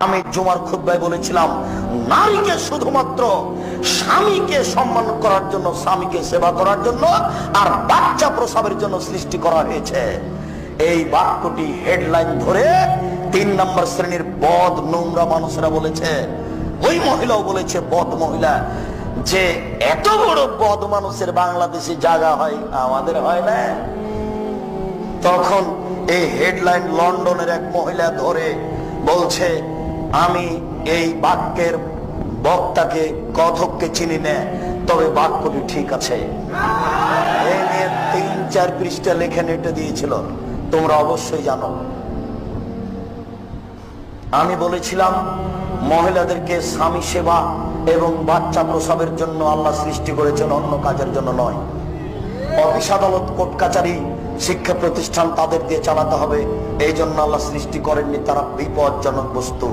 আমি জুমার খুতবায় বলেছিলাম, নারীকে শুধুমাত্র স্বামীকে সম্মান করার জন্য, স্বামীকে সেবা করার জন্য আর বাচ্চা প্রসবের জন্য সৃষ্টি করা হয়েছে। এই বাক্যটি হেডলাইন ধরে 3 নম্বর শ্রেণীর বদ নোংরা মানুষেরা বলেছে, ওই মহিলাও বলেছে, বদ মহিলা, যে এত বড় বদ মানুষের বাংলাদেশে জায়গা হয়, আমাদের হয় না। তখন এই হেডলাইন লন্ডনের এক মহিলা ধরে বলছে, আমি এই বাক্যের বক্তাকে, কথককে চিনি না, তবে বাক্যটি ঠিক আছে। এই নিয়ে 3-4 পৃষ্ঠা লেখা নেটে দিয়েছিল, তোমরা অবশ্যই জানো। আমি বলেছিলাম, মহিলাদেরকে স্বামী সেবা এবং বাচ্চা প্রসবের জন্য আল্লাহ সৃষ্টি করেছেন, অন্য কাজের জন্য নয়। অফিস আদালত, কোর্ট কাচারি, শিক্ষা প্রতিষ্ঠান তাদের দিয়ে চালাতে হবে, এই জন্য আল্লাহ সৃষ্টি করেননি, তারা বিপজ্জনক বস্তু।